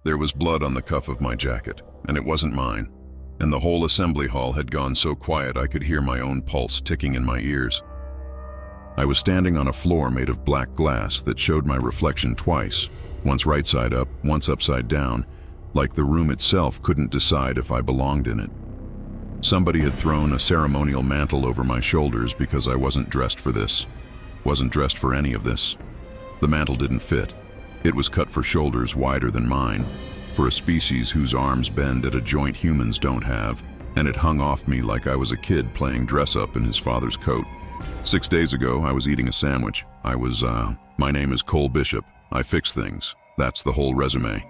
There was blood on the cuff of my jacket, and it wasn't mine. And the whole assembly hall had gone so quiet I could hear my own pulse ticking in my ears. I was standing on a floor made of black glass that showed my reflection twice, once right side up, once upside down, like the room itself couldn't decide if I belonged in it. Somebody had thrown a ceremonial mantle over my shoulders because I wasn't dressed for this. Wasn't dressed for any of this. The mantle didn't fit. It was cut for shoulders wider than mine, for a species whose arms bend at a joint humans don't have, and it hung off me like I was a kid playing dress-up in his father's coat. 6 days ago, I was eating a sandwich. My name is Cole Bishop. I fix things. That's the whole resume.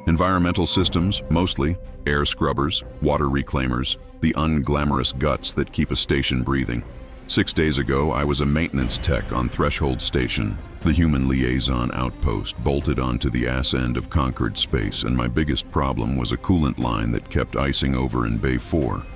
Environmental systems, mostly. Air scrubbers, water reclaimers, the unglamorous guts that keep a station breathing. 6 days ago, I was a maintenance tech on Threshold Station, the human liaison outpost bolted onto the ass end of conquered space, and my biggest problem was a coolant line that kept icing over in Bay 4.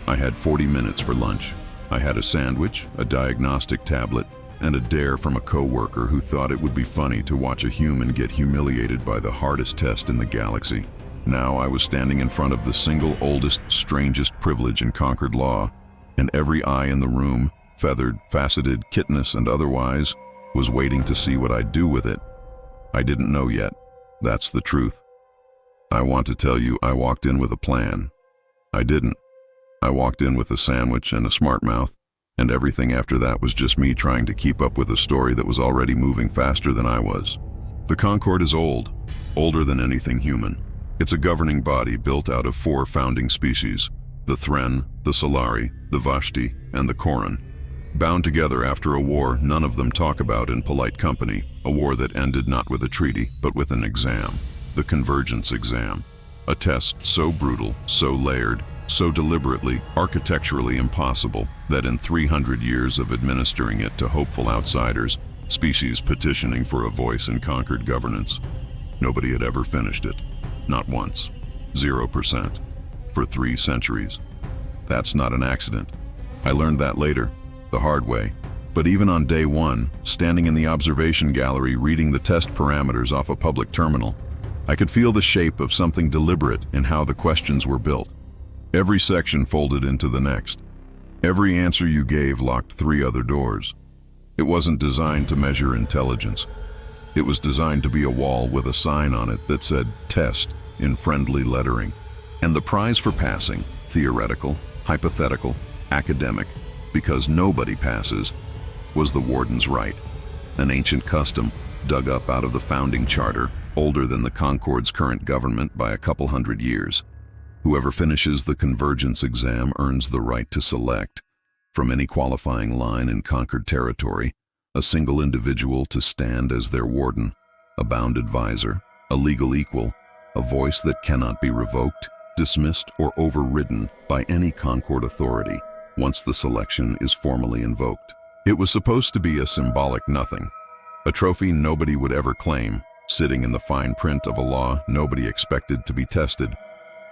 I had 40 minutes for lunch. I had a sandwich, a diagnostic tablet, and a dare from a coworker who thought it would be funny to watch a human get humiliated by the hardest test in the galaxy. Now I was standing in front of the single oldest, strangest privilege in conquered law, and every eye in the room, feathered, faceted, chitinous, and otherwise, was waiting to see what I'd do with it. I didn't know yet. That's the truth. I want to tell you I walked in with a plan. I didn't. I walked in with a sandwich and a smart mouth, and everything after that was just me trying to keep up with a story that was already moving faster than I was. The Concorde is old, older than anything human. It's a governing body built out of 4 founding species: the Thren, the Solari, the Vashtiri, and the Koran. Bound together after a war none of them talk about in polite company, a war that ended not with a treaty, but with an exam, the convergence exam. A test so brutal, so layered, so deliberately, architecturally impossible that in 300 years of administering it to hopeful outsiders, species petitioning for a voice in conquered governance, nobody had ever finished it. Not once. 0%. For 3 centuries. That's not an accident. I learned that later, the hard way. But even on day 1, standing in the observation gallery reading the test parameters off a public terminal, I could feel the shape of something deliberate in how the questions were built. Every section folded into the next. Every answer you gave locked 3 other doors. It wasn't designed to measure intelligence. It was designed to be a wall with a sign on it that said "Test" in friendly lettering. And the prize for passing, theoretical, hypothetical, academic, because nobody passes, was the warden's right. An ancient custom, dug up out of the founding charter, older than the Concorde's current government by a couple hundred years. Whoever finishes the convergence exam earns the right to select, from any qualifying line in conquered territory, a single individual to stand as their warden, a bound advisor, a legal equal, a voice that cannot be revoked, dismissed, or overridden by any Concorde authority once the selection is formally invoked. It was supposed to be a symbolic nothing, a trophy nobody would ever claim, sitting in the fine print of a law nobody expected to be tested.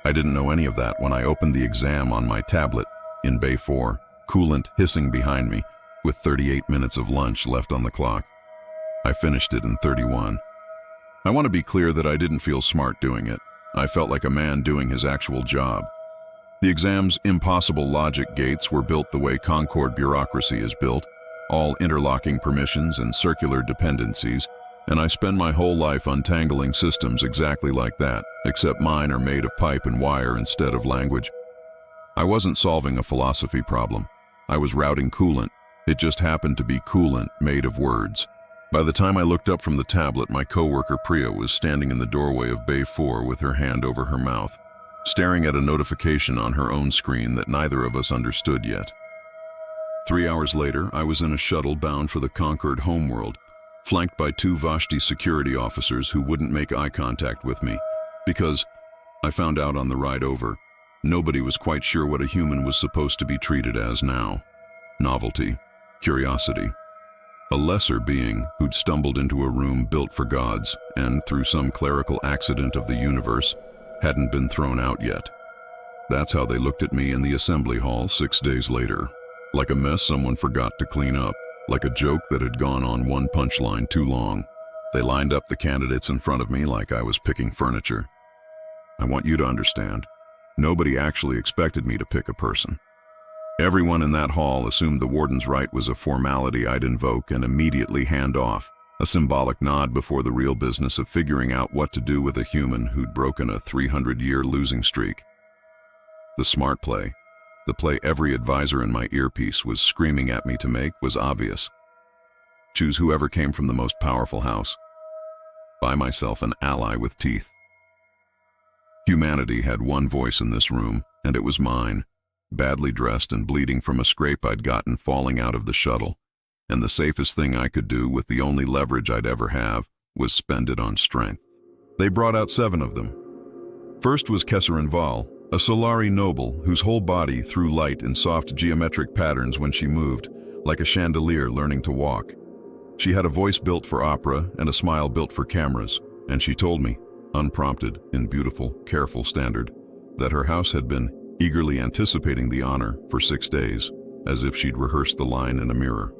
I didn't know any of that when I opened the exam on my tablet in Bay 4, coolant hissing behind me, with 38 minutes of lunch left on the clock. I finished it in 31. I want to be clear that I didn't feel smart doing it. I felt like a man doing his actual job. The exam's impossible logic gates were built the way Concorde bureaucracy is built, all interlocking permissions and circular dependencies, and I spend my whole life untangling systems exactly like that, except mine are made of pipe and wire instead of language. I wasn't solving a philosophy problem. I was routing coolant. It just happened to be coolant made of words. By the time I looked up from the tablet, my coworker Priya was standing in the doorway of Bay 4 with her hand over her mouth, staring at a notification on her own screen that neither of us understood yet. 3 hours later, I was in a shuttle bound for the conquered homeworld, flanked by 2 Vashtiri security officers who wouldn't make eye contact with me, because, I found out on the ride over, nobody was quite sure what a human was supposed to be treated as now. Novelty, curiosity. A lesser being who'd stumbled into a room built for gods and, through some clerical accident of the universe, hadn't been thrown out yet. That's how they looked at me in the assembly hall 6 days later. Like a mess someone forgot to clean up, like a joke that had gone on one punchline too long. They lined up the candidates in front of me like I was picking furniture. I want you to understand, nobody actually expected me to pick a person. Everyone in that hall assumed the warden's right was a formality I'd invoke and immediately hand off, a symbolic nod before the real business of figuring out what to do with a human who'd broken a 300-year losing streak. The smart play, the play every advisor in my earpiece was screaming at me to make, was obvious. Choose whoever came from the most powerful house. Buy myself an ally with teeth. Humanity had one voice in this room, and it was mine, badly dressed and bleeding from a scrape I'd gotten falling out of the shuttle, and the safest thing I could do with the only leverage I'd ever have was spend it on strength. They brought out 7 of them. First was Kesserin Val, a Solari noble whose whole body threw light in soft geometric patterns when she moved, like a chandelier learning to walk. She had a voice built for opera and a smile built for cameras, and she told me, unprompted, in beautiful, careful standard, that her house had been eagerly anticipating the honor for 6 days, as if she'd rehearsed the line in a mirror,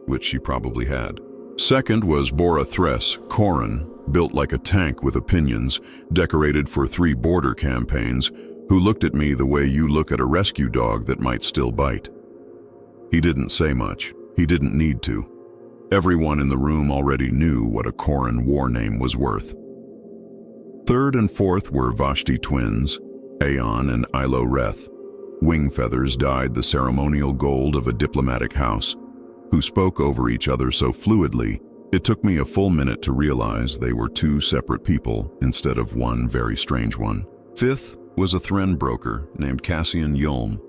which she probably had. Second was Bora Thres, Corin, built like a tank with opinions, decorated for 3 border campaigns, who looked at me the way you look at a rescue dog that might still bite. He didn't say much. He didn't need to. Everyone in the room already knew what a Corin war name was worth. Third and fourth were Vashti twins, Aeon and Ilo Reth, wing feathers dyed the ceremonial gold of a diplomatic house, who spoke over each other so fluidly it took me a full minute to realize they were 2 separate people instead of one very strange one. Fifth was a Thren broker named Cassian Yulm,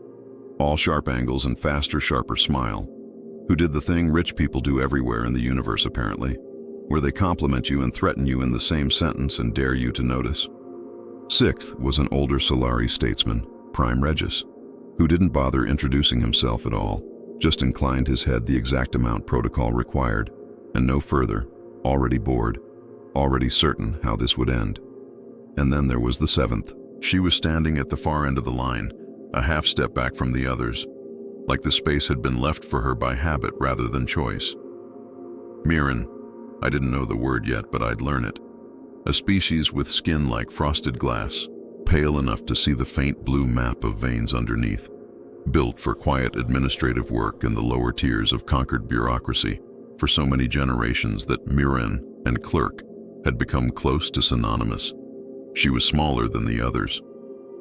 all sharp angles and faster, sharper smile, who did the thing rich people do everywhere in the universe apparently, where they compliment you and threaten you in the same sentence and dare you to notice. Sixth was an older Solari statesman, Prime Regis, who didn't bother introducing himself at all, just inclined his head the exact amount protocol required, and no further, already bored, already certain how this would end. And then there was the 7th. She was standing at the far end of the line, a half step back from the others, like the space had been left for her by habit rather than choice. Mirren, I didn't know the word yet, but I'd learn it. A species with skin like frosted glass, pale enough to see the faint blue map of veins underneath, built for quiet administrative work in the lower tiers of conquered bureaucracy for so many generations that Mirren and clerk had become close to synonymous. She was smaller than the others.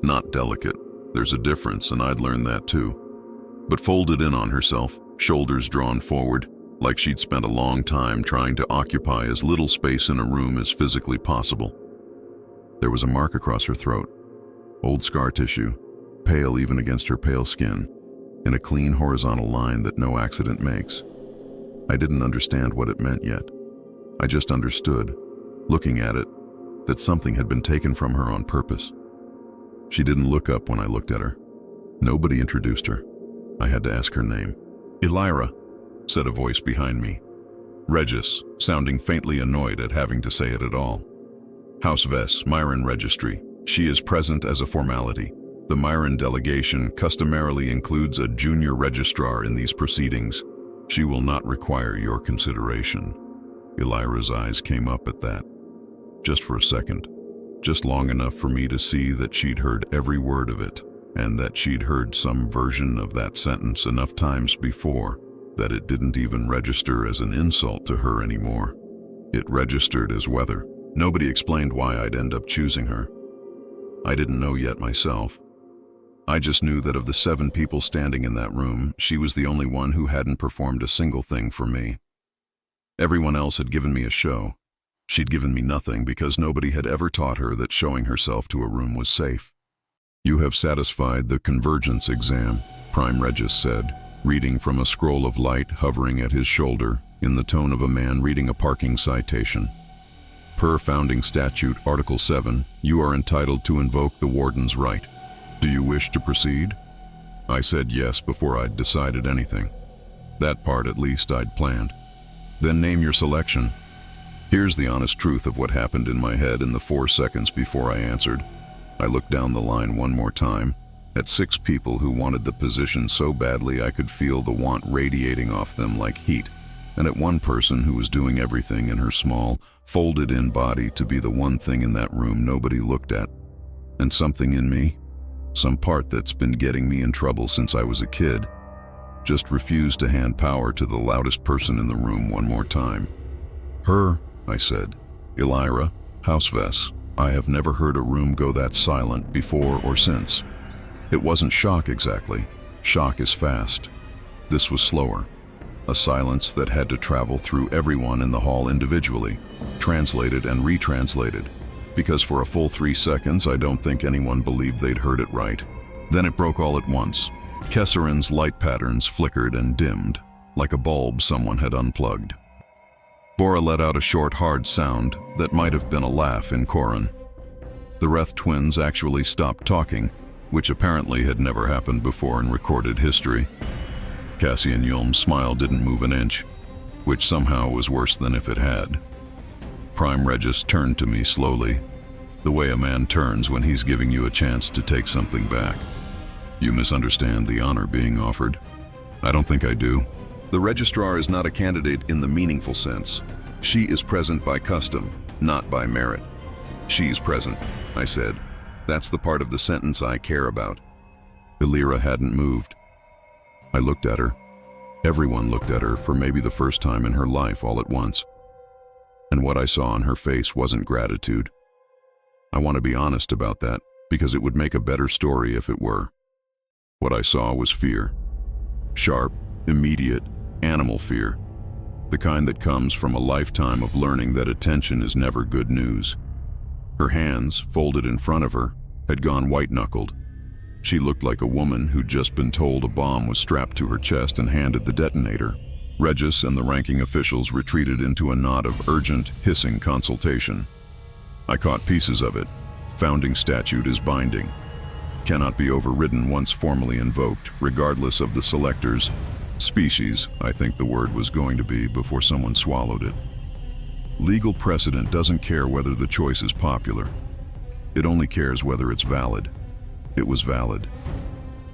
Not delicate, there's a difference, and I'd learned that too. But folded in on herself, shoulders drawn forward, like she'd spent a long time trying to occupy as little space in a room as physically possible. There was a mark across her throat, old scar tissue, pale even against her pale skin, in a clean horizontal line that no accident makes. I didn't understand what it meant yet. I just understood, looking at it, that something had been taken from her on purpose. She didn't look up when I looked at her. Nobody introduced her. I had to ask her name. Elira, said a voice behind me. Regis, sounding faintly annoyed at having to say it at all. House Vess, Myron Registry. She is present as a formality. The Myron delegation customarily includes a junior registrar in these proceedings. She will not require your consideration. Elira's eyes came up at that. Just for a second. Just long enough for me to see that she'd heard every word of it, and that she'd heard some version of that sentence enough times before that it didn't even register as an insult to her anymore. It registered as weather. Nobody explained why I'd end up choosing her. I didn't know yet myself. I just knew that of the 7 people standing in that room, she was the only one who hadn't performed a single thing for me. Everyone else had given me a show. She'd given me nothing because nobody had ever taught her that showing herself to a room was safe. You have satisfied the convergence exam, Prime Regis said, reading from a scroll of light hovering at his shoulder in the tone of a man reading a parking citation. Per Founding Statute, Article 7, you are entitled to invoke the warden's right. Do you wish to proceed? I said yes before I'd decided anything. That part, at least, I'd planned. Then name your selection. Here's the honest truth of what happened in my head in the 4 seconds before I answered. I looked down the line one more time, at 6 people who wanted the position so badly I could feel the want radiating off them like heat, and at one person who was doing everything in her small, folded-in body to be the one thing in that room nobody looked at. And something in me, some part that's been getting me in trouble since I was a kid, just refused to hand power to the loudest person in the room one more time. "Her," I said. "Elira, House. I have never heard a room go that silent before or since." It wasn't shock exactly. Shock is fast. This was slower. A silence that had to travel through everyone in the hall individually, translated and retranslated, because for a full 3 seconds I don't think anyone believed they'd heard it right. Then it broke all at once. Kessarin's light patterns flickered and dimmed, like a bulb someone had unplugged. Bora let out a short, hard sound that might have been a laugh in Koran. The Reth twins actually stopped talking, which apparently had never happened before in recorded history. Cassian Yulm's smile didn't move an inch, which somehow was worse than if it had. Prime Regis turned to me slowly, the way a man turns when he's giving you a chance to take something back. "You misunderstand the honor being offered." "I don't think I do. The Registrar is not a candidate in the meaningful sense. She is present by custom, not by merit." "She's present," I said. "That's the part of the sentence I care about." Elira hadn't moved. I looked at her. Everyone looked at her for maybe the first time in her life all at once. And what I saw on her face wasn't gratitude. I want to be honest about that, because it would make a better story if it were. What I saw was fear. Sharp, immediate, animal fear. The kind that comes from a lifetime of learning that attention is never good news. Her hands, folded in front of her, had gone white-knuckled. She looked like a woman who'd just been told a bomb was strapped to her chest and handed the detonator. Regis and the ranking officials retreated into a knot of urgent, hissing consultation. I caught pieces of it. Founding statute is binding. Cannot be overridden once formally invoked, regardless of the selector's species, I think the word was going to be before someone swallowed it. Legal precedent doesn't care whether the choice is popular. It only cares whether it's valid. It was valid.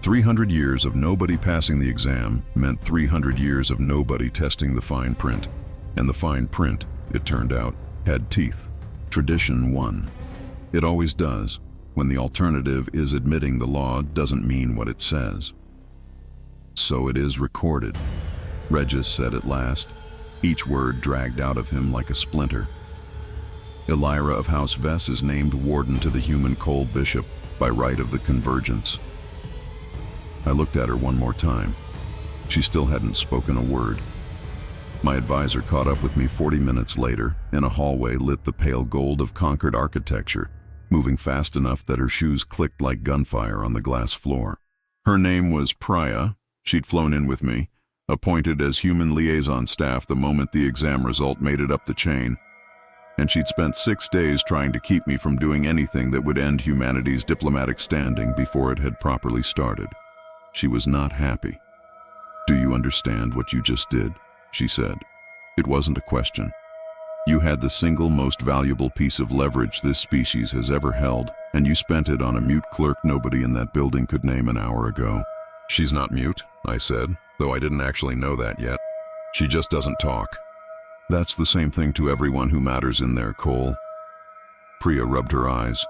300 years of nobody passing the exam meant 300 years of nobody testing the fine print. And the fine print, it turned out, had teeth. Tradition won. It always does, when the alternative is admitting the law doesn't mean what it says. "So it is recorded," Regis said at last, each word dragged out of him like a splinter. "Elira of House Vess is named warden to the human Cole Bishop by right of the Convergence." I looked at her one more time. She still hadn't spoken a word. My advisor caught up with me 40 minutes later in a hallway lit the pale gold of Concord architecture, moving fast enough that her shoes clicked like gunfire on the glass floor. Her name was Priya. She'd flown in with me, appointed as human liaison staff the moment the exam result made it up the chain. And she'd spent 6 days trying to keep me from doing anything that would end humanity's diplomatic standing before it had properly started. She was not happy. "Do you understand what you just did?" she said. It wasn't a question. "You had the single most valuable piece of leverage this species has ever held, and you spent it on a mute clerk nobody in that building could name an hour ago." "She's not mute," I said, though I didn't actually know that yet. "She just doesn't talk." "That's the same thing to everyone who matters in there, Cole." Priya rubbed her eyes.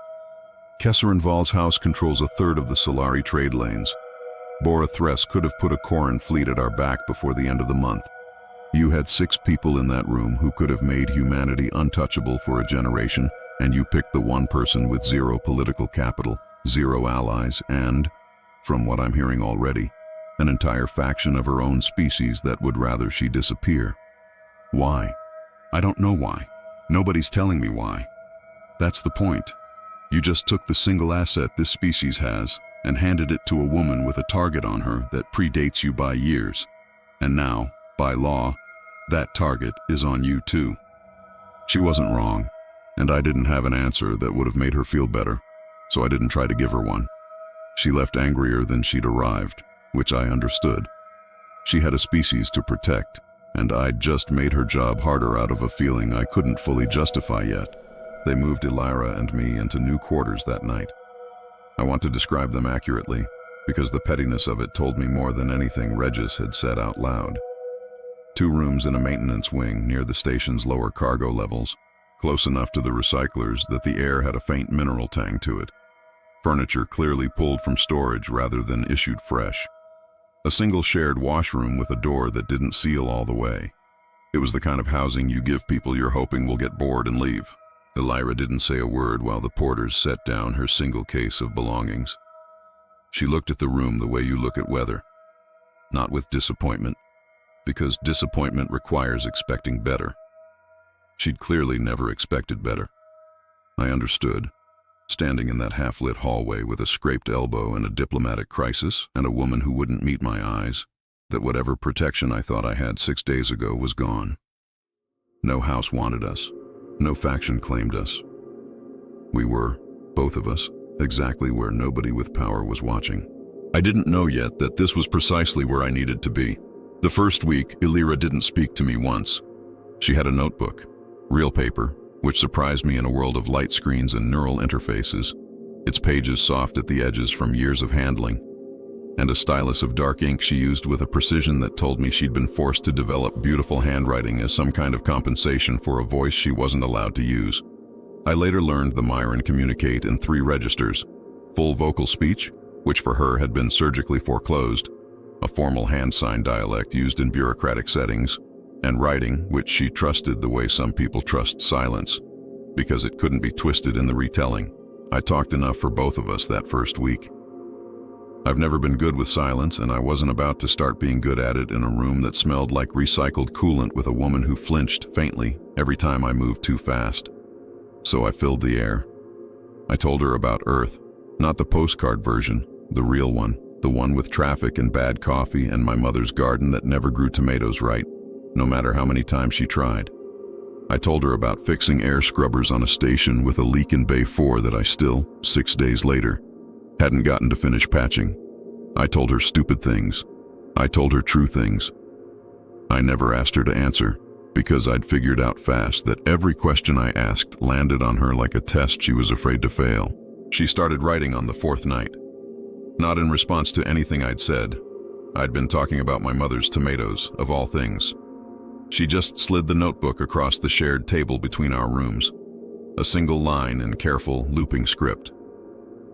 "Kessarin Val's house controls a third of the Solari trade lanes. Bora Thress could have put a Koran fleet at our back before the end of the month. You had 6 people in that room who could have made humanity untouchable for a generation, and you picked the one person with 0 political capital, 0 allies, and, from what I'm hearing already, an entire faction of her own species that would rather she disappear. Why? I don't know why. Nobody's telling me why. That's the point. You just took the single asset this species has and handed it to a woman with a target on her that predates you by years. And now, by law, that target is on you too." She wasn't wrong, and I didn't have an answer that would have made her feel better, so I didn't try to give her one. She left angrier than she'd arrived, which I understood. She had a species to protect, and I'd just made her job harder out of a feeling I couldn't fully justify yet. They moved Elira and me into new quarters that night. I want to describe them accurately, because the pettiness of it told me more than anything Regis had said out loud. 2 rooms in a maintenance wing near the station's lower cargo levels, close enough to the recyclers that the air had a faint mineral tang to it. Furniture clearly pulled from storage rather than issued fresh. A single shared washroom with a door that didn't seal all the way. It was the kind of housing you give people you're hoping will get bored and leave. Elira didn't say a word while the porters set down her single case of belongings. She looked at the room the way you look at weather. Not with disappointment, because disappointment requires expecting better. She'd clearly never expected better. I understood, standing in that half-lit hallway with a scraped elbow and a diplomatic crisis and a woman who wouldn't meet my eyes, that whatever protection I thought I had 6 days ago was gone. No house wanted us. No faction claimed us. We were, both of us, exactly where nobody with power was watching. I didn't know yet that this was precisely where I needed to be. The first week, Elira didn't speak to me once. She had a notebook, real paper, which surprised me in a world of light screens and neural interfaces, its pages soft at the edges from years of handling, and a stylus of dark ink she used with a precision that told me she'd been forced to develop beautiful handwriting as some kind of compensation for a voice she wasn't allowed to use. I later learned the Myron communicate in 3 registers: full vocal speech, which for her had been surgically foreclosed, a formal hand-signed dialect used in bureaucratic settings, and writing, which she trusted the way some people trust silence, because it couldn't be twisted in the retelling. I talked enough for both of us that first week. I've never been good with silence, and I wasn't about to start being good at it in a room that smelled like recycled coolant with a woman who flinched faintly every time I moved too fast. So I filled the air. I told her about Earth, not the postcard version, the real one, the one with traffic and bad coffee and my mother's garden that never grew tomatoes right, no matter how many times she tried. I told her about fixing air scrubbers on a station with a leak in Bay 4 that I still, 6 days later, hadn't gotten to finish patching. I told her stupid things. I told her true things. I never asked her to answer, because I'd figured out fast that every question I asked landed on her like a test she was afraid to fail. She started writing on the 4th night. Not in response to anything I'd said. I'd been talking about my mother's tomatoes, of all things. She just slid the notebook across the shared table between our rooms. A single line in careful, looping script.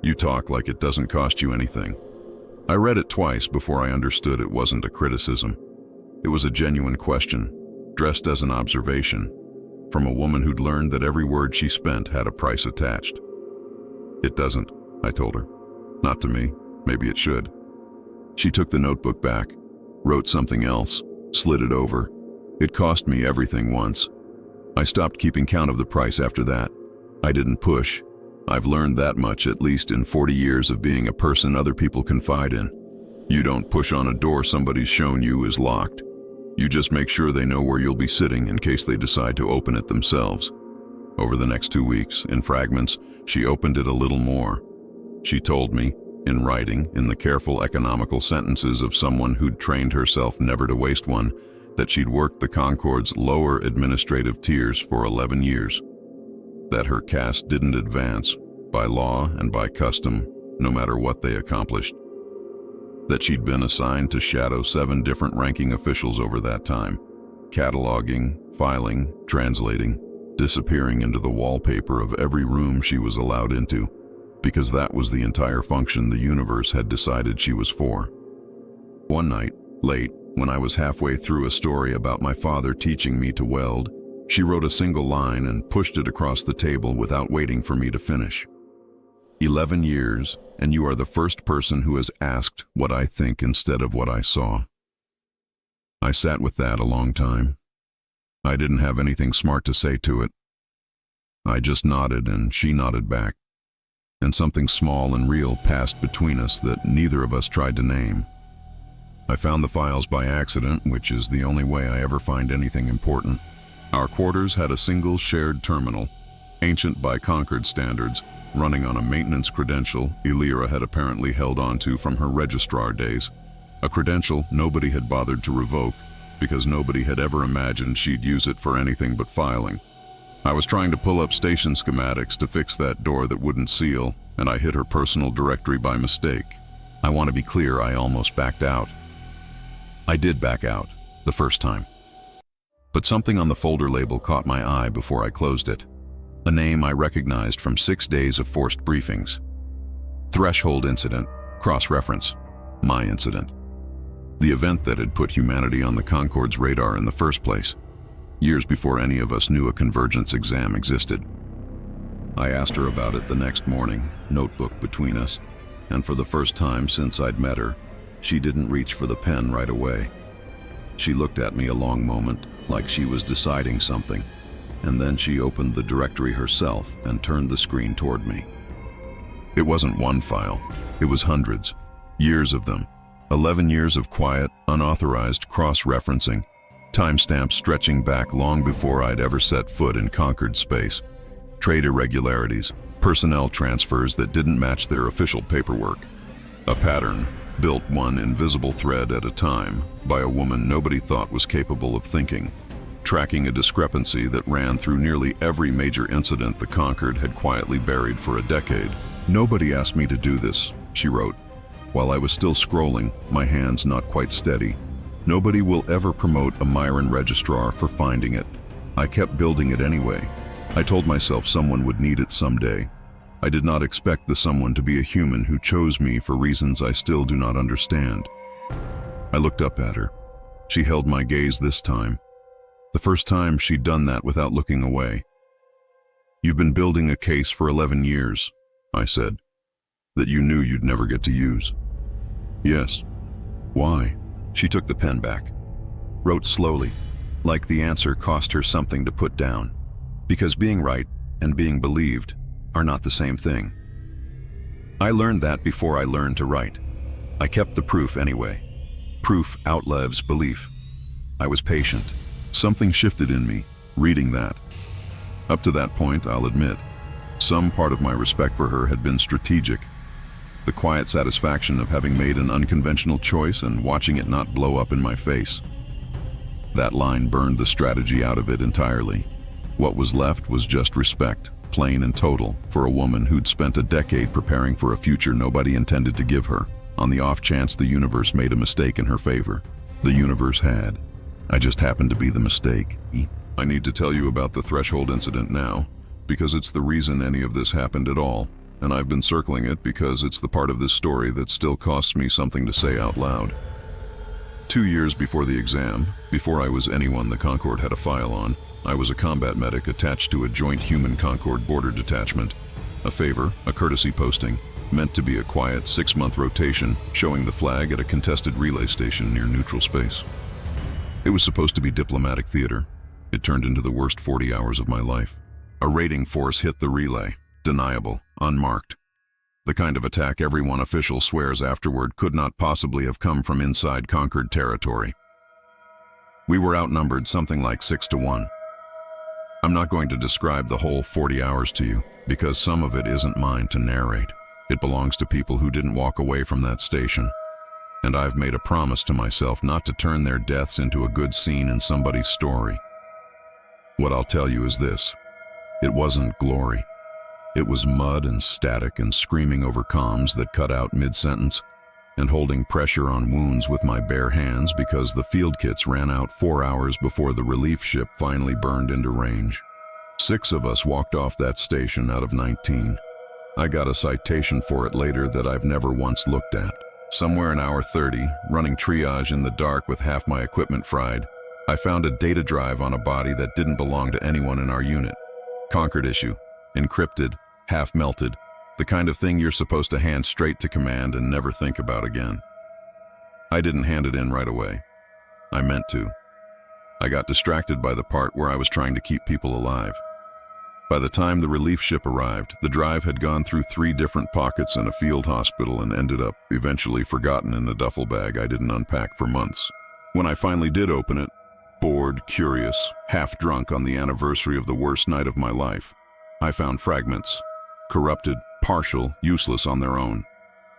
You talk like it doesn't cost you anything. I read it twice before I understood it wasn't a criticism. It was a genuine question, dressed as an observation, from a woman who'd learned that every word she spent had a price attached. It doesn't, I told her. Not to me. Maybe it should. She took the notebook back, wrote something else, slid it over. It cost me everything once. I stopped keeping count of the price after that. I didn't push. I've learned that much, at least in 40 years of being a person other people confide in. You don't push on a door somebody's shown you is locked. You just make sure they know where you'll be sitting in case they decide to open it themselves. Over the next 2 weeks, in fragments, she opened it a little more. She told me, in writing, in the careful economical sentences of someone who'd trained herself never to waste one, that she'd worked the Concorde's lower administrative tiers for 11 years. That her caste didn't advance, by law and by custom, no matter what they accomplished. That she'd been assigned to shadow 7 different ranking officials over that time, cataloging, filing, translating, disappearing into the wallpaper of every room she was allowed into, because that was the entire function the universe had decided she was for. One night, late, when I was halfway through a story about my father teaching me to weld, she wrote a single line and pushed it across the table without waiting for me to finish. 11 years, and you are the first person who has asked what I think instead of what I saw. I sat with that a long time. I didn't have anything smart to say to it. I just nodded and she nodded back. And something small and real passed between us that neither of us tried to name. I found the files by accident, which is the only way I ever find anything important. Our quarters had a single shared terminal, ancient by Concord standards, running on a maintenance credential Elira had apparently held onto from her registrar days. A credential nobody had bothered to revoke, because nobody had ever imagined she'd use it for anything but filing. I was trying to pull up station schematics to fix that door that wouldn't seal, and I hit her personal directory by mistake. I want to be clear, I almost backed out. I did back out, the first time. But something on the folder label caught my eye before I closed it. A name I recognized from 6 days of forced briefings. Threshold Incident, cross-reference, my incident. The event that had put humanity on the Concorde's radar in the first place, years before any of us knew a convergence exam existed. I asked her about it the next morning, notebook between us, and for the first time since I'd met her, she didn't reach for the pen right away. She looked at me a long moment, like she was deciding something, and then she opened the directory herself and turned the screen toward me. It wasn't one file, it was hundreds, years of them. 11 years of quiet, unauthorized cross-referencing, timestamps stretching back long before I'd ever set foot in Concorde space. Trade irregularities, personnel transfers that didn't match their official paperwork. A pattern, built one invisible thread at a time, by a woman nobody thought was capable of thinking, tracking a discrepancy that ran through nearly every major incident the Concorde had quietly buried for a decade. "Nobody asked me to do this," she wrote, while I was still scrolling, my hands not quite steady. "Nobody will ever promote a Myron registrar for finding it. I kept building it anyway. I told myself someone would need it someday. I did not expect the someone to be a human who chose me for reasons I still do not understand." I looked up at her. She held my gaze this time. The first time she'd done that without looking away. "You've been building a case for 11 years, I said, "that you knew you'd never get to use." "Yes." "Why?" She took the pen back, wrote slowly, like the answer cost her something to put down. "Because being right and being believed are not the same thing." I learned that before I learned to write. I kept the proof anyway. Proof outlives belief. I was patient. Something shifted in me, reading that. Up to that point, I'll admit, some part of my respect for her had been strategic. The quiet satisfaction of having made an unconventional choice and watching it not blow up in my face. That line burned the strategy out of it entirely. What was left was just respect, plain and total, for a woman who'd spent a decade preparing for a future nobody intended to give her, on the off chance the universe made a mistake in her favor. The universe had. I just happened to be the mistake. I need to tell you about the threshold incident now, because it's the reason any of this happened at all, and I've been circling it because it's the part of this story that still costs me something to say out loud. 2 years before the exam, before I was anyone the Concorde had a file on, I was a combat medic attached to a joint human Concorde border detachment. A favor, a courtesy posting, meant to be a quiet 6-month rotation, showing the flag at a contested relay station near neutral space. It was supposed to be diplomatic theater. It turned into the worst 40 hours of my life. A raiding force hit the relay, deniable, unmarked. The kind of attack every one official swears afterward could not possibly have come from inside Concorde territory. We were outnumbered something like 6 to 1. I'm not going to describe the whole 40 hours to you, because some of it isn't mine to narrate. It belongs to people who didn't walk away from that station. And I've made a promise to myself not to turn their deaths into a good scene in somebody's story. What I'll tell you is this. It wasn't glory. It was mud and static and screaming over comms that cut out mid-sentence, and holding pressure on wounds with my bare hands because the field kits ran out 4 hours before the relief ship finally burned into range. 6 of us walked off that station out of 19. I got a citation for it later that I've never once looked at. Somewhere in hour 30, running triage in the dark with half my equipment fried, I found a data drive on a body that didn't belong to anyone in our unit. Concorde issue, encrypted, half melted, the kind of thing you're supposed to hand straight to command and never think about again. I didn't hand it in right away. I meant to. I got distracted by the part where I was trying to keep people alive. By the time the relief ship arrived, the drive had gone through 3 different pockets in a field hospital and ended up eventually forgotten in a duffel bag I didn't unpack for months. When I finally did open it, bored, curious, half drunk on the anniversary of the worst night of my life, I found fragments, corrupted, partial, useless on their own,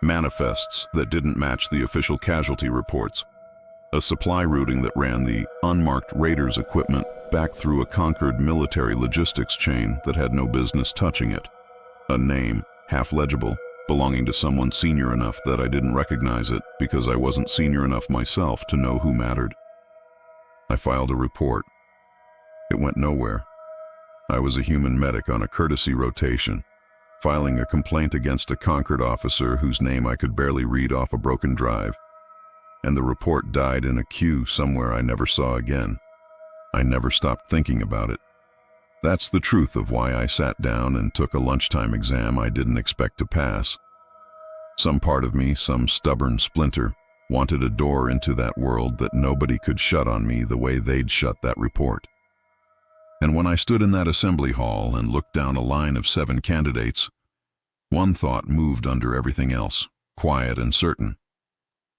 manifests that didn't match the official casualty reports, a supply routing that ran the unmarked raiders' equipment back through a Concorde military logistics chain that had no business touching it, a name, half legible, belonging to someone senior enough that I didn't recognize it because I wasn't senior enough myself to know who mattered. I filed a report, It went nowhere. I was a human medic on a courtesy rotation, filing a complaint against a Concord officer whose name I could barely read off a broken drive. And the report died in a queue somewhere I never saw again. I never stopped thinking about it. That's the truth of why I sat down and took a lunchtime exam I didn't expect to pass. Some part of me, some stubborn splinter, wanted a door into that world that nobody could shut on me the way they'd shut that report. And when I stood in that assembly hall and looked down a line of 7 candidates, one thought moved under everything else, quiet and certain.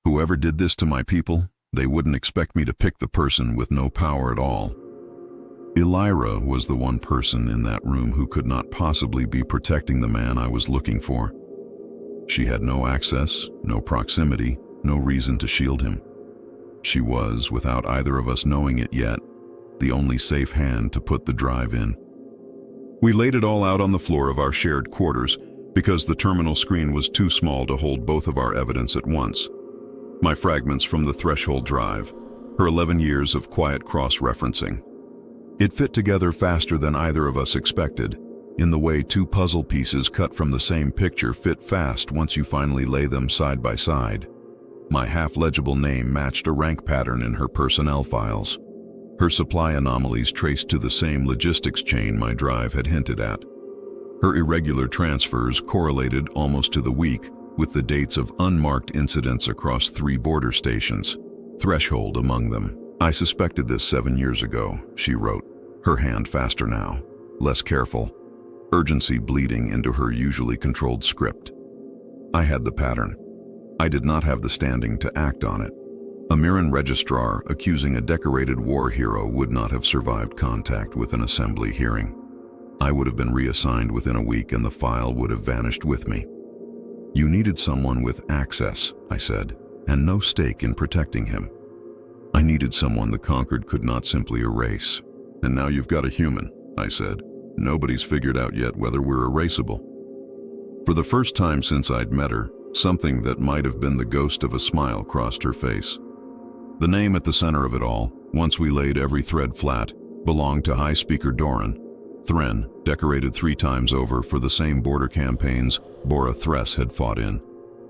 Whoever did this to my people, they wouldn't expect me to pick the person with no power at all. Elira was the one person in that room who could not possibly be protecting the man I was looking for. She had no access, no proximity, no reason to shield him. She was, without either of us knowing it yet, the only safe hand to put the drive in. We laid it all out on the floor of our shared quarters because the terminal screen was too small to hold both of our evidence at once. My fragments from the threshold drive, her 11 years of quiet cross-referencing. It fit together faster than either of us expected, in the way 2 puzzle pieces cut from the same picture fit fast once you finally lay them side by side. My half-legible name matched a rank pattern in her personnel files. Her supply anomalies traced to the same logistics chain my drive had hinted at. Her irregular transfers correlated almost to the week with the dates of unmarked incidents across 3 border stations, threshold among them. I suspected this 7 years ago, she wrote, her hand faster now, less careful, urgency bleeding into her usually controlled script. I had the pattern. I did not have the standing to act on it. A Mirren registrar accusing a decorated war hero would not have survived contact with an assembly hearing. I would have been reassigned within a week and the file would have vanished with me. You needed someone with access, I said, and no stake in protecting him. I needed someone the Concord could not simply erase. And now you've got a human, I said. Nobody's figured out yet whether we're erasable. For the first time since I'd met her, something that might have been the ghost of a smile crossed her face. The name at the center of it all, once we laid every thread flat, belonged to High Speaker Doran. Thren, decorated 3 times over for the same border campaigns Bora Thress had fought in.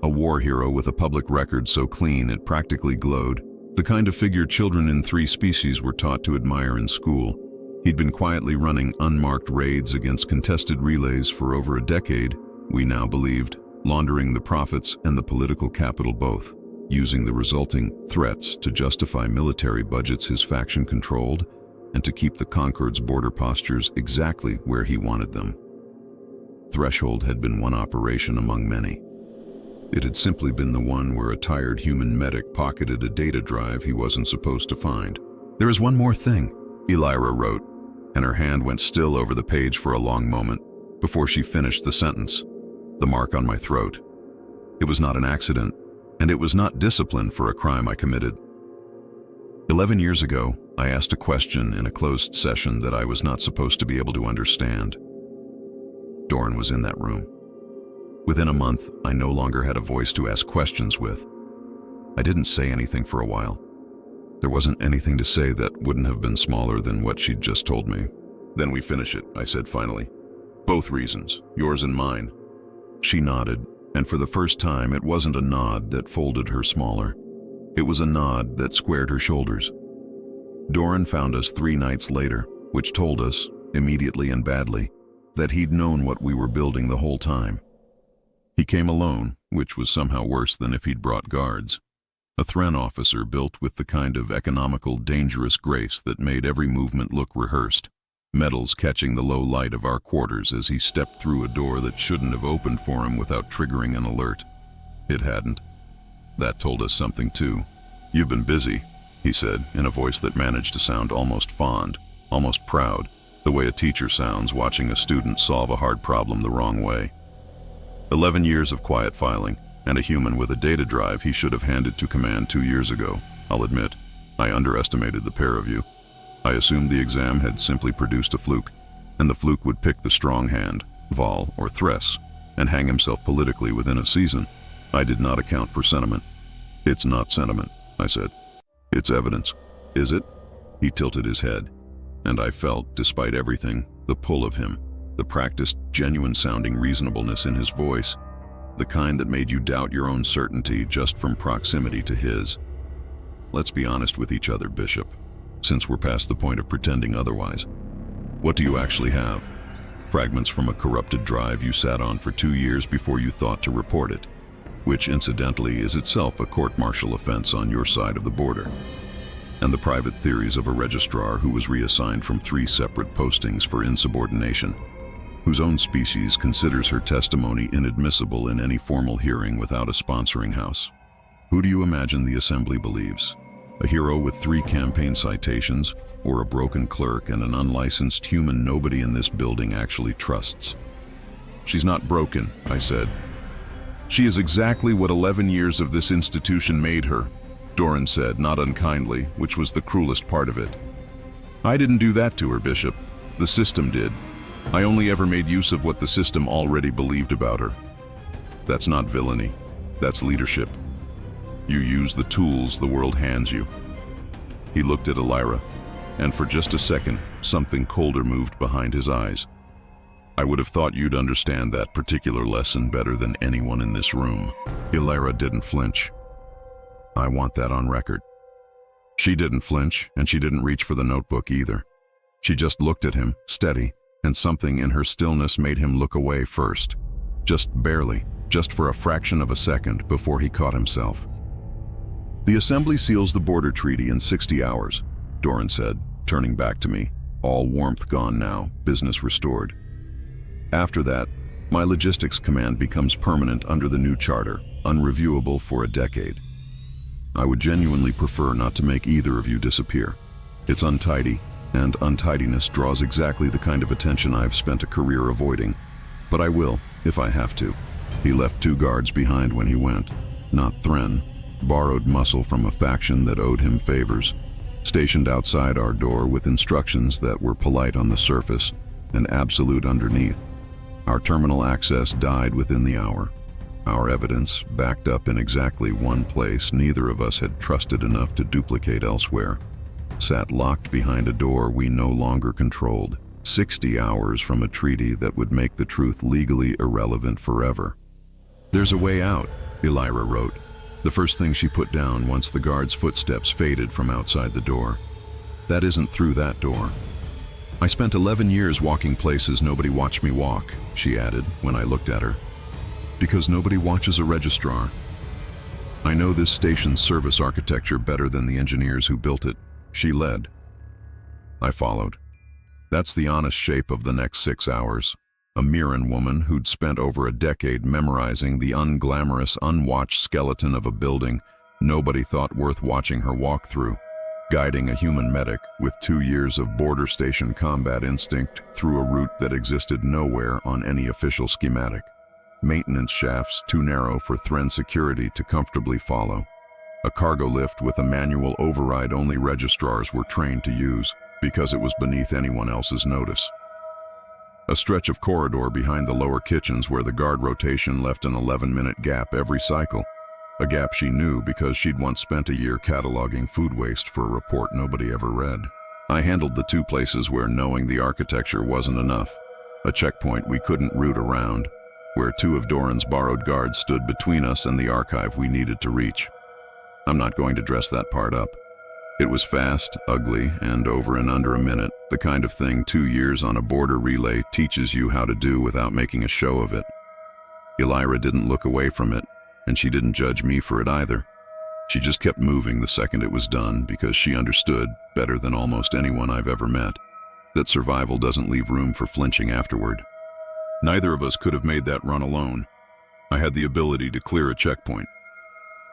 A war hero with a public record so clean it practically glowed, the kind of figure children in 3 species were taught to admire in school. He'd been quietly running unmarked raids against contested relays for over a decade, we now believed, laundering the profits and the political capital both, using the resulting threats to justify military budgets his faction controlled and to keep the Concord's border postures exactly where he wanted them. Threshold had been one operation among many. It had simply been the one where a tired human medic pocketed a data drive he wasn't supposed to find. There is one more thing, Elira wrote, and her hand went still over the page for a long moment before she finished the sentence. The mark on my throat. It was not an accident, and it was not discipline for a crime I committed. 11 years ago, I asked a question in a closed session that I was not supposed to be able to understand. Doran was in that room. Within a month, I no longer had a voice to ask questions with. I didn't say anything for a while. There wasn't anything to say that wouldn't have been smaller than what she'd just told me. Then we finish it, I said finally. Both reasons, yours and mine. She nodded, and for the first time it wasn't a nod that folded her smaller. It was a nod that squared her shoulders. Doran found us 3 nights later, which told us, immediately and badly, that he'd known what we were building the whole time. He came alone, which was somehow worse than if he'd brought guards. A Thren officer built with the kind of economical, dangerous grace that made every movement look rehearsed, metals catching the low light of our quarters as he stepped through a door that shouldn't have opened for him without triggering an alert. It hadn't. That told us something too. You've been busy, he said, in a voice that managed to sound almost fond, almost proud, the way a teacher sounds watching a student solve a hard problem the wrong way. 11 years of quiet filing, and a human with a data drive he should have handed to command 2 years ago. I'll admit, I underestimated the pair of you. I assumed the exam had simply produced a fluke, and the fluke would pick the strong hand, Vol or Thress, and hang himself politically within a season. I did not account for sentiment. It's not sentiment, I said. It's evidence. Is it? He tilted his head. and I felt, despite everything, the pull of him, the practiced, genuine-sounding reasonableness in his voice, the kind that made you doubt your own certainty just from proximity to his. Let's be honest with each other, Bishop, since we're past the point of pretending otherwise. What do you actually have? Fragments from a corrupted drive you sat on for 2 years before you thought to report it, which incidentally is itself a court-martial offense on your side of the border. And the private theories of a registrar who was reassigned from 3 separate postings for insubordination, whose own species considers her testimony inadmissible in any formal hearing without a sponsoring house. Who do you imagine the Assembly believes? A hero with 3 campaign citations, or a broken clerk and an unlicensed human nobody in this building actually trusts? She's not broken, I said. She is exactly what 11 years of this institution made her, Doran said, not unkindly, which was the cruelest part of it. I didn't do that to her, Bishop. The system did. I only ever made use of what the system already believed about her. That's not villainy. That's leadership. You use the tools the world hands you. He looked at Elira, and for just a second, something colder moved behind his eyes. I would have thought you'd understand that particular lesson better than anyone in this room. Elira didn't flinch. I want that on record. She didn't flinch, and she didn't reach for the notebook either. She just looked at him, steady, and something in her stillness made him look away first. Just barely, just for a fraction of a second before he caught himself. The Assembly seals the border treaty in 60 hours, Doran said, turning back to me, all warmth gone now, business restored. After that, my logistics command becomes permanent under the new charter, unreviewable for a decade. I would genuinely prefer not to make either of you disappear. It's untidy, and untidiness draws exactly the kind of attention I've spent a career avoiding. But I will, if I have to. He left 2 guards behind when he went. Not Thren. Borrowed muscle from a faction that owed him favors. Stationed outside our door with instructions that were polite on the surface and absolute underneath. Our terminal access died within the hour. Our evidence, backed up in exactly one place neither of us had trusted enough to duplicate elsewhere, sat locked behind a door we no longer controlled, 60 hours from a treaty that would make the truth legally irrelevant forever. There's a way out, Elira wrote, the first thing she put down once the guard's footsteps faded from outside the door. That isn't through that door. I spent 11 years walking places nobody watched me walk, she added when I looked at her. Because nobody watches a registrar. I know this station's service architecture better than the engineers who built it. She led. I followed. That's the honest shape of the next 6 hours. A Mirren woman who'd spent over a decade memorizing the unglamorous, unwatched skeleton of a building nobody thought worth watching her walk through, guiding a human medic with 2 years of border station combat instinct through a route that existed nowhere on any official schematic. Maintenance shafts too narrow for Thren security to comfortably follow. A cargo lift with a manual override only registrars were trained to use because it was beneath anyone else's notice. A stretch of corridor behind the lower kitchens where the guard rotation left an 11-minute gap every cycle, a gap she knew because she'd once spent a year cataloging food waste for a report nobody ever read. I handled the 2 places where knowing the architecture wasn't enough, a checkpoint we couldn't route around, where 2 of Doran's borrowed guards stood between us and the archive we needed to reach. I'm not going to dress that part up. It was fast, ugly, and over in under a minute, the kind of thing 2 years on a border relay teaches you how to do without making a show of it. Elira didn't look away from it, and she didn't judge me for it either. She just kept moving the second it was done because she understood, better than almost anyone I've ever met, that survival doesn't leave room for flinching afterward. Neither of us could have made that run alone. I had the ability to clear a checkpoint.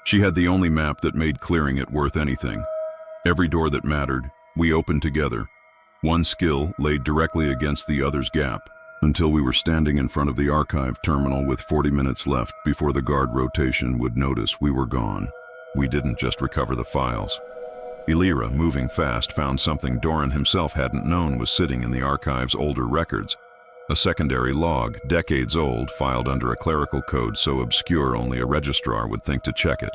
She had the only map that made clearing it worth anything. Every door that mattered, we opened together. One skill laid directly against the other's gap, until we were standing in front of the archive terminal with 40 minutes left before the guard rotation would notice we were gone. We didn't just recover the files. Elira, moving fast, found something Doran himself hadn't known was sitting in the archive's older records. A secondary log, decades old, filed under a clerical code so obscure only a registrar would think to check it,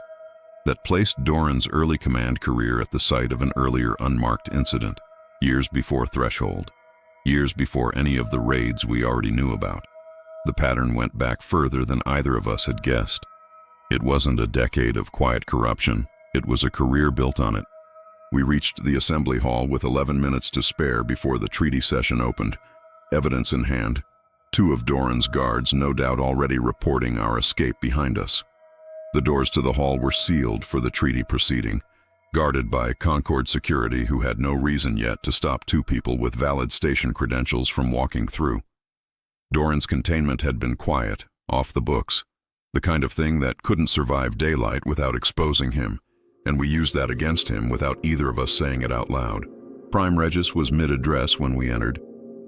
that placed Doran's early command career at the site of an earlier unmarked incident. Years before Threshold. Years before any of the raids we already knew about. The pattern went back further than either of us had guessed. It wasn't a decade of quiet corruption. It was a career built on it. We reached the assembly hall with 11 minutes to spare before the treaty session opened, evidence in hand. Two of Doran's guards, no doubt already reporting our escape behind us. The doors to the hall were sealed for the treaty proceeding, guarded by Concord security who had no reason yet to stop two people with valid station credentials from walking through. Doran's containment had been quiet, off the books, the kind of thing that couldn't survive daylight without exposing him, and we used that against him without either of us saying it out loud. Prime Regis was mid-address when we entered,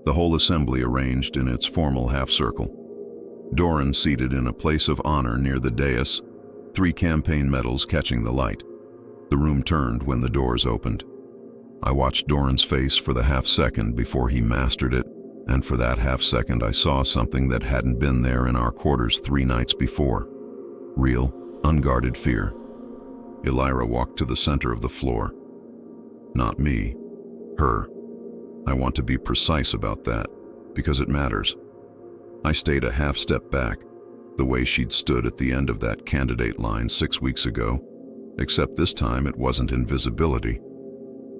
the whole assembly arranged in its formal half-circle. Doran seated in a place of honor near the dais, 3 campaign medals catching the light. The room turned when the doors opened. I watched Doran's face for the half-second before he mastered it, and for that half-second I saw something that hadn't been there in our quarters 3 nights before. Real, unguarded fear. Elira walked to the center of the floor. Not me. Her. I want to be precise about that, because it matters. I stayed a half-step back, the way she'd stood at the end of that candidate line 6 weeks ago, except this time it wasn't invisibility.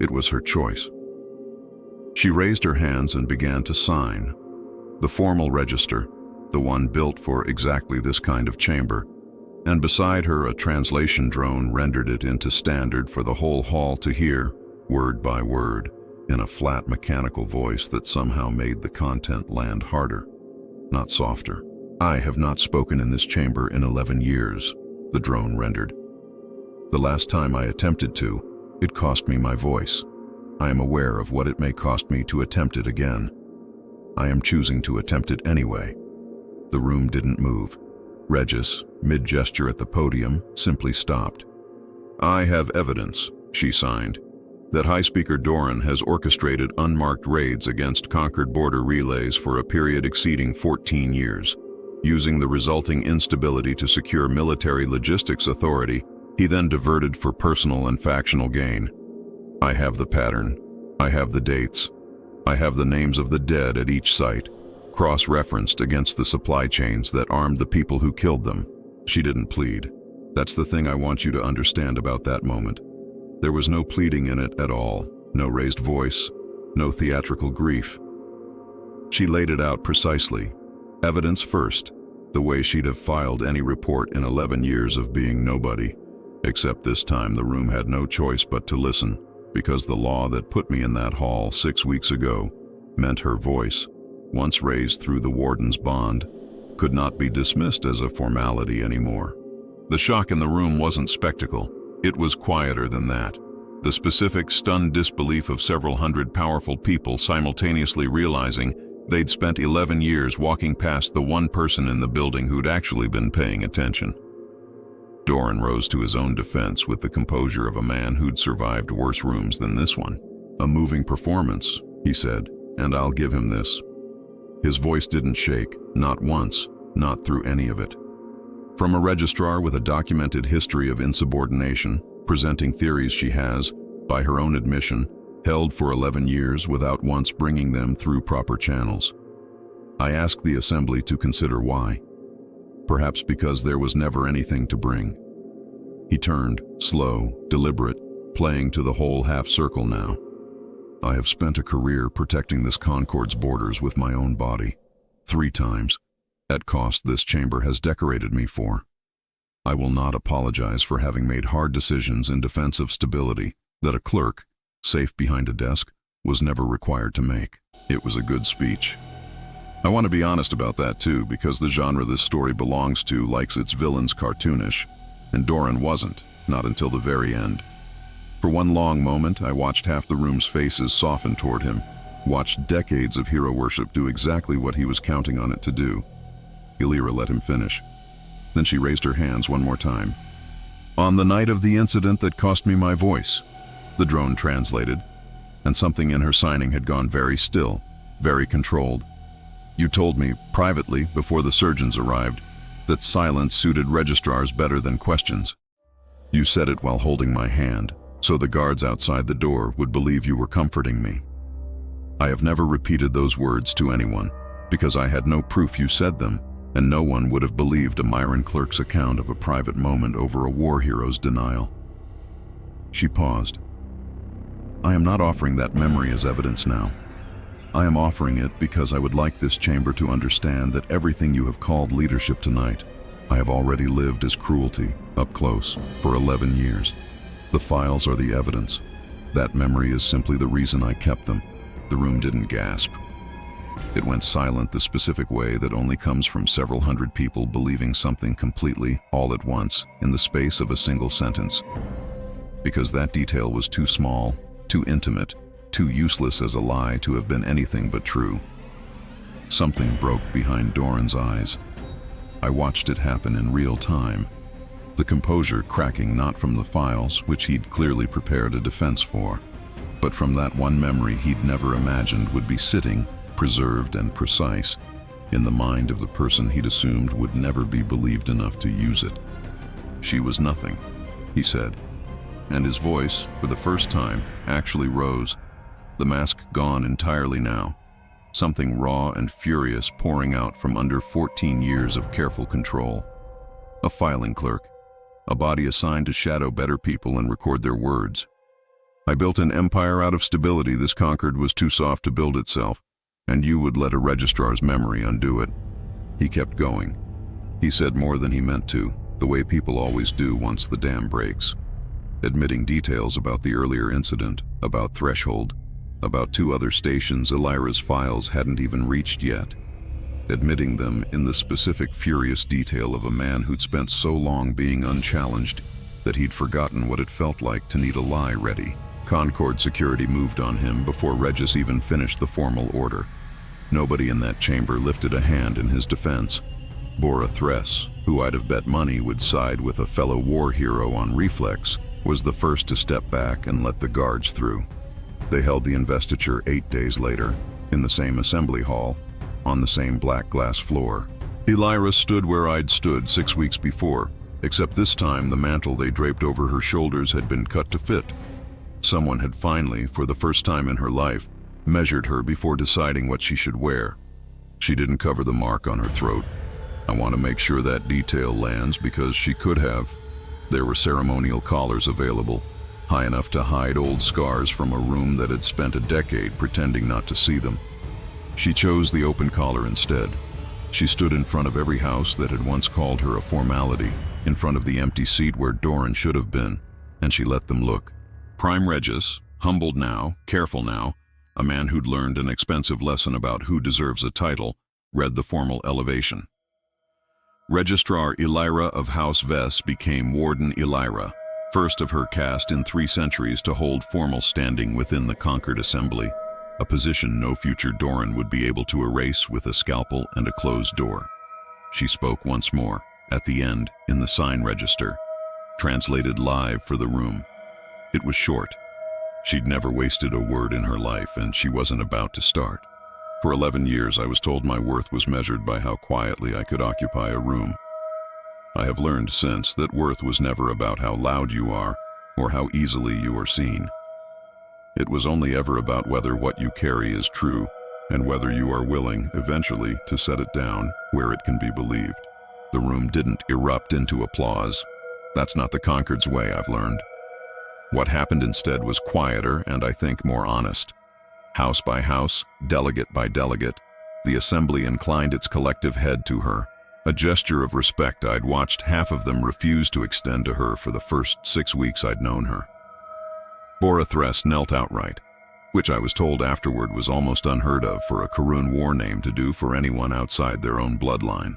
It was her choice. She raised her hands and began to sign. The formal register, the one built for exactly this kind of chamber, and beside her a translation drone rendered it into standard for the whole hall to hear, word by word, in a flat mechanical voice that somehow made the content land harder, not softer. I have not spoken in this chamber in 11 years, the drone rendered. The last time I attempted to, it cost me my voice. I am aware of what it may cost me to attempt it again. I am choosing to attempt it anyway. The room didn't move. Regis, mid-gesture at the podium, simply stopped. I have evidence, she signed, that High Speaker Doran has orchestrated unmarked raids against Concord border relays for a period exceeding 14 years. Using the resulting instability to secure military logistics authority, he then diverted for personal and factional gain. I have the pattern. I have the dates. I have the names of the dead at each site, cross-referenced against the supply chains that armed the people who killed them. She didn't plead. That's the thing I want you to understand about that moment. There was no pleading in it at all, no raised voice, no theatrical grief. She laid it out precisely, evidence first, the way she'd have filed any report in 11 years of being nobody, except this time the room had no choice but to listen, because the law that put me in that hall 6 weeks ago meant her voice, once raised through the warden's bond, could not be dismissed as a formality anymore. The shock in the room wasn't spectacle. It was quieter than that. The specific, stunned disbelief of several hundred powerful people simultaneously realizing they'd spent 11 years walking past the one person in the building who'd actually been paying attention. Doran rose to his own defense with the composure of a man who'd survived worse rooms than this one. A moving performance, he said, and I'll give him this. His voice didn't shake, not once, not through any of it. From a registrar with a documented history of insubordination, presenting theories she has, by her own admission, held for 11 years without once bringing them through proper channels. I asked the assembly to consider why. Perhaps because there was never anything to bring. He turned, slow, deliberate, playing to the whole half-circle now. I have spent a career protecting this Concord's borders with my own body, 3 times. At cost this chamber has decorated me for. I will not apologize for having made hard decisions in defense of stability that a clerk, safe behind a desk, was never required to make. It was a good speech. I want to be honest about that too, because the genre this story belongs to likes its villains cartoonish, and Doran wasn't, not until the very end. For one long moment, I watched half the room's faces soften toward him, watched decades of hero worship do exactly what he was counting on it to do. Elira let him finish. Then she raised her hands one more time. On the night of the incident that cost me my voice, the drone translated, and something in her signing had gone very still, very controlled. You told me, privately, before the surgeons arrived, that silence suited registrars better than questions. You said it while holding my hand, so the guards outside the door would believe you were comforting me. I have never repeated those words to anyone, because I had no proof you said them, and no one would have believed a Myron clerk's account of a private moment over a war hero's denial. She paused. I am not offering that memory as evidence now. I am offering it because I would like this chamber to understand that everything you have called leadership tonight, I have already lived as cruelty, up close, for 11 years. The files are the evidence. That memory is simply the reason I kept them. The room didn't gasp. It went silent the specific way that only comes from several hundred people believing something completely, all at once, in the space of a single sentence. Because that detail was too small, too intimate, too useless as a lie to have been anything but true. Something broke behind Doran's eyes. I watched it happen in real time, the composure cracking not from the files, which he'd clearly prepared a defense for, but from that one memory he'd never imagined would be sitting, preserved and precise, in the mind of the person he'd assumed would never be believed enough to use it. She was nothing, he said, and his voice, for the first time, actually rose, the mask gone entirely now, something raw and furious pouring out from under 14 years of careful control. A filing clerk, a body assigned to shadow better people and record their words. I built an empire out of stability this conquered was too soft to build itself, and you would let a registrar's memory undo it. He kept going. He said more than he meant to, the way people always do once the dam breaks. Admitting details about the earlier incident, about Threshold, about 2 other stations Elira's files hadn't even reached yet. Admitting them in the specific furious detail of a man who'd spent so long being unchallenged that he'd forgotten what it felt like to need a lie ready. Concord security moved on him before Regis even finished the formal order. Nobody in that chamber lifted a hand in his defense. Bora Thress, who I'd have bet money would side with a fellow war hero on reflex, was the first to step back and let the guards through. They held the investiture 8 days later, in the same assembly hall, on the same black glass floor. Elira stood where I'd stood 6 weeks before, except this time the mantle they draped over her shoulders had been cut to fit. Someone had finally, for the first time in her life, measured her before deciding what she should wear. She didn't cover the mark on her throat. I want to make sure that detail lands because she could have. There were ceremonial collars available, high enough to hide old scars from a room that had spent a decade pretending not to see them. She chose the open collar instead. She stood in front of every house that had once called her a formality, in front of the empty seat where Doran should have been, and she let them look. Prime Regis, humbled now, careful now, a man who'd learned an expensive lesson about who deserves a title, read the formal elevation. Registrar Elira of House Vess became Warden Elira, first of her caste in 3 centuries to hold formal standing within the conquered assembly, a position no future Doran would be able to erase with a scalpel and a closed door. She spoke once more, at the end, in the sign register, translated live for the room. It was short. She'd never wasted a word in her life, and she wasn't about to start. For 11 years, I was told my worth was measured by how quietly I could occupy a room. I have learned since that worth was never about how loud you are or how easily you are seen. It was only ever about whether what you carry is true and whether you are willing, eventually, to set it down where it can be believed. The room didn't erupt into applause. That's not the Concord's way, I've learned. What happened instead was quieter and, I think, more honest. House by house, delegate by delegate, the assembly inclined its collective head to her, a gesture of respect I'd watched half of them refuse to extend to her for the first 6 weeks I'd known her. Bora Thress knelt outright, which I was told afterward was almost unheard of for a Karun war name to do for anyone outside their own bloodline.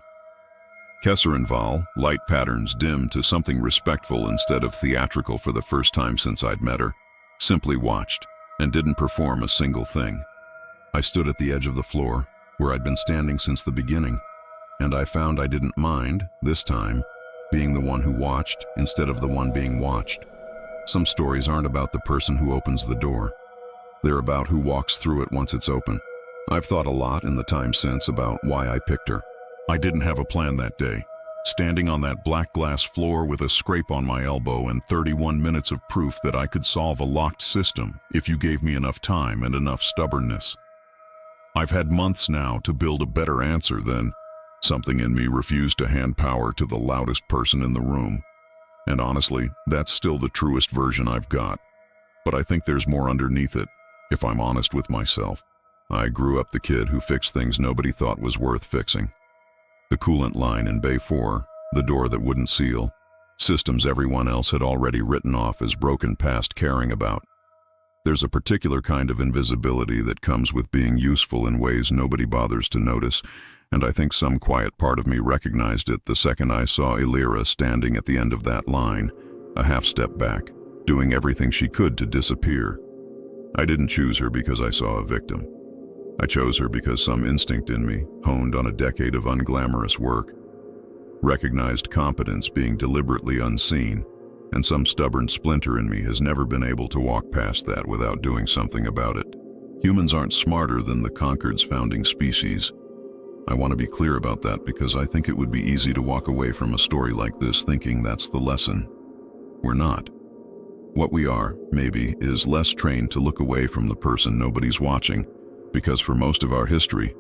Kesserenval, light patterns dim to something respectful instead of theatrical for the first time since I'd met her, simply watched and didn't perform a single thing. I stood at the edge of the floor, where I'd been standing since the beginning, and I found I didn't mind, this time, being the one who watched instead of the one being watched. Some stories aren't about the person who opens the door. They're about who walks through it once it's open. I've thought a lot in the time since about why I picked her. I didn't have a plan that day. Standing on that black glass floor with a scrape on my elbow and 31 minutes of proof that I could solve a locked system if you gave me enough time and enough stubbornness. I've had months now to build a better answer than something in me refused to hand power to the loudest person in the room. And honestly, that's still the truest version I've got. But I think there's more underneath it, if I'm honest with myself. I grew up the kid who fixed things nobody thought was worth fixing. The coolant line in Bay 4, the door that wouldn't seal, systems everyone else had already written off as broken past caring about. There's a particular kind of invisibility that comes with being useful in ways nobody bothers to notice, and I think some quiet part of me recognized it the second I saw Elira standing at the end of that line, a half step back, doing everything she could to disappear. I didn't choose her because I saw a victim. I chose her because some instinct in me, honed on a decade of unglamorous work, recognized competence being deliberately unseen, and some stubborn splinter in me has never been able to walk past that without doing something about it. Humans aren't smarter than the Concord's founding species. I want to be clear about that because I think it would be easy to walk away from a story like this thinking that's the lesson. We're not. What we are, maybe, is less trained to look away from the person nobody's watching, because for most of our history,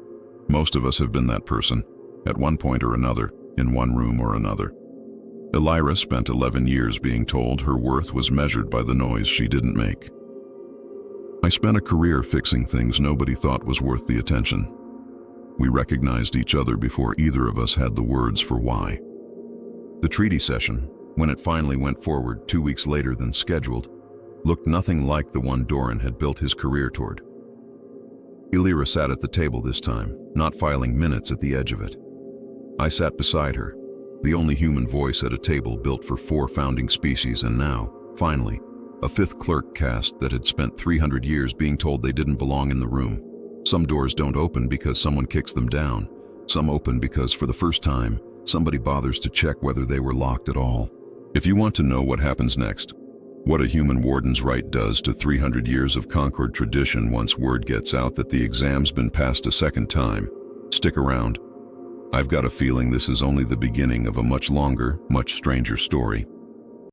most of us have been that person, at one point or another, in one room or another. Elira spent 11 years being told her worth was measured by the noise she didn't make. I spent a career fixing things nobody thought was worth the attention. We recognized each other before either of us had the words for why. The treaty session, when it finally went forward 2 weeks later than scheduled, looked nothing like the one Doran had built his career toward. Elira sat at the table this time, not filing minutes at the edge of it. I sat beside her, the only human voice at a table built for 4 founding species, and now, finally, a 5th clerk cast that had spent 300 years being told they didn't belong in the room. Some doors don't open because someone kicks them down. Some open because, for the first time, somebody bothers to check whether they were locked at all. If you want to know what happens next, what a human warden's right does to 300 years of Concord tradition once word gets out that the exam's been passed a second time, stick around. I've got a feeling this is only the beginning of a much longer, much stranger story.